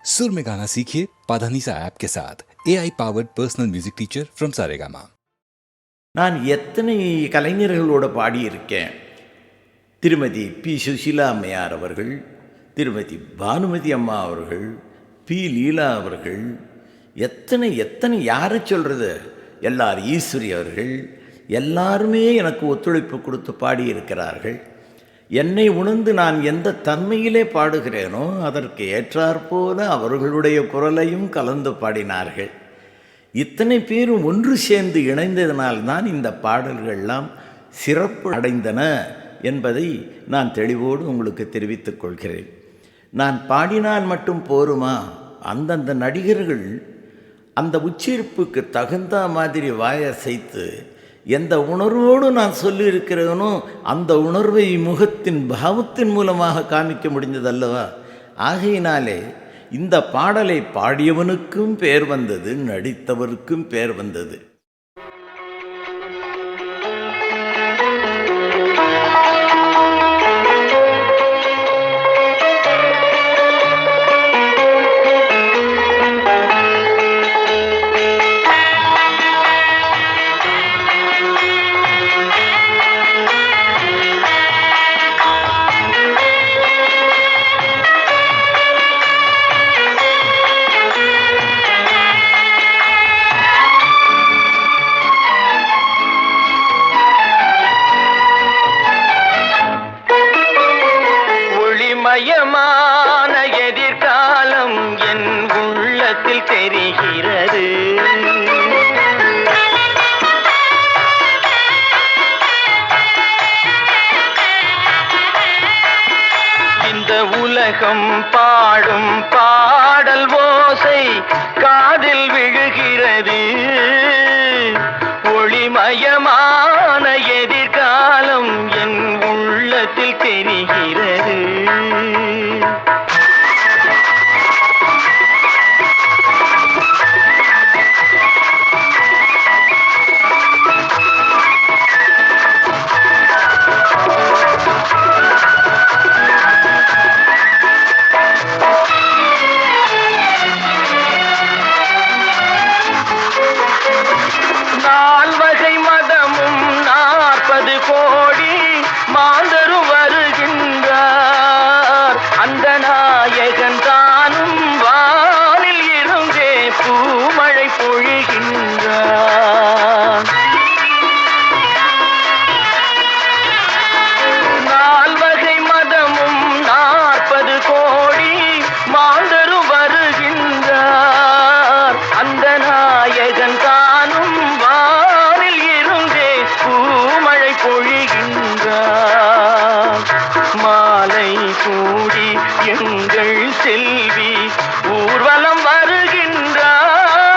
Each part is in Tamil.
सुर में गाना सीखिए पाधानीसा ऐप के साथ AI powered personal music teacher from Saregama. நான் எத்தனை கலைஞர்களோடு பாடியிருக்கேன். திருமதி பி. சுஷீலா அம்மையார் அவர்கள், திருமதி பானுமதி அம்மா அவர்கள், பி. லீலா அவர்கள், எத்தனை யாரை சொல்கிறது, எல்லார் ஈஸ்வரி அவர்கள், எல்லாருமே எனக்கு ஒத்துழைப்பு கொடுத்து பாடியிருக்கிறார்கள். என்னை உணர்ந்து நான் எந்த தன்மையிலே பாடுகிறேனோ அதற்கு ஏற்றாற்போல அவர்களுடைய குரலையும் கலந்து பாடினார்கள். இத்தனை பேரும் ஒன்று சேர்ந்து இணைந்ததனால்தான் இந்த பாடல்கள்லாம் சிறப்பு அடைந்தன என்பதை நான் தெளிவோடு உங்களுக்கு தெரிவித்துக் கொள்கிறேன். நான் பாடினால் மட்டும் போருமா? அந்தந்த நடிகர்கள் அந்த உச்சரிப்புக்கு தகுந்த மாதிரி வாயசைத்து எந்த உணர்வோடு நான் சொல்லியிருக்கிறேனோ அந்த உணர்வை முகத்தின் பாவத்தின் மூலமாக காமிக்க முடிந்ததல்லவா? ஆகையினாலே இந்த பாடலை பாடியவனுக்கும் பேர் வந்தது, நடித்தவருக்கும் பேர் வந்தது. மயமான எதிர்காலம் என் உள்ளத்தில் தெரிகிறது. இந்த உலகம் பாடும் பாடல் ஓசை காதில் விழுகிறது. ஒளிமயமான எதிர்காலம் என் உள்ளத்தில் தெரிகிறது. நால்வகை மதமும் 40 கோடி மாந்தரும் வருகின்றார். அந்த நாயகன் தானும் வானில் இருந்தே பூமழை பொழிகின்றார். நால்வகை மதமும் 40 கோடி மாந்தரும் வருகின்றார். அந்த நாயகன் தானும் வானில் இருந்தே பூமழை பொழிகின்றார். மாலை கூடி எங்கள் செல்வி ஊர்வலம் வருகின்றாள்.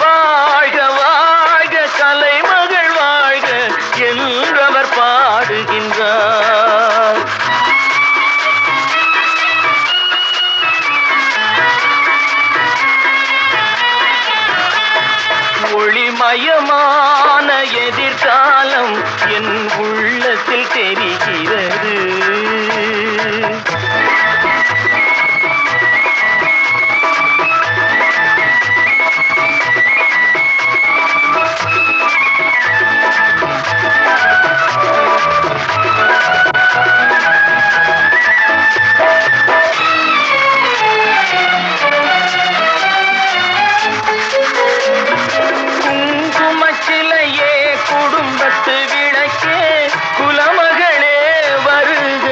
வாழ்க வாழ்க கலைமகள் வாழ்க என்றவர் பாடுகின்றார். ஒளிமயமான எதிர்காலம் என் உள்ளத்தில் தெரிகிறது. குங்குமச்சிலையே குடும்பத்து விளக்கே குலமகளே வருக.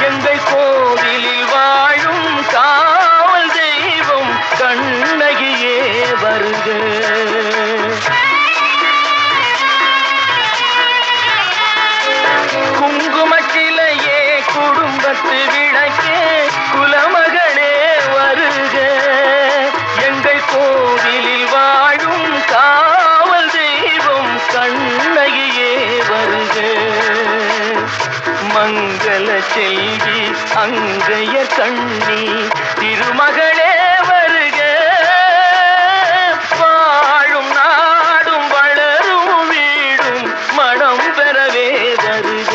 எங்கள் கோவிலில் வாழும் காவல் தெய்வம் கண்ணகியே வருக. குங்குமச்சிலையே குடும்பத்து விளக்கே குலமகளே வருக. எங்கள் கோவிலில் வாழும் காவல் தெய்வம் கண்ணகியே வருக. மங்கள செல்வி அங்கைய கண்ணி திருமகளே வருக. வாழும் நாடும் வளரும் வீடும் மனம் பெறவே தருக.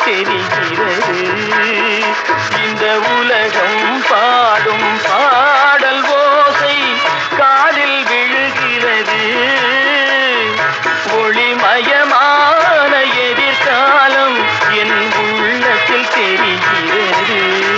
தெரிகிறது. இந்த உலகம் பாடும் பாடல் ஓசை காதில் விழுகிறது. ஒளிமயமான எதிர்காலம் என் உள்ளத்தில் தெரிகிறது.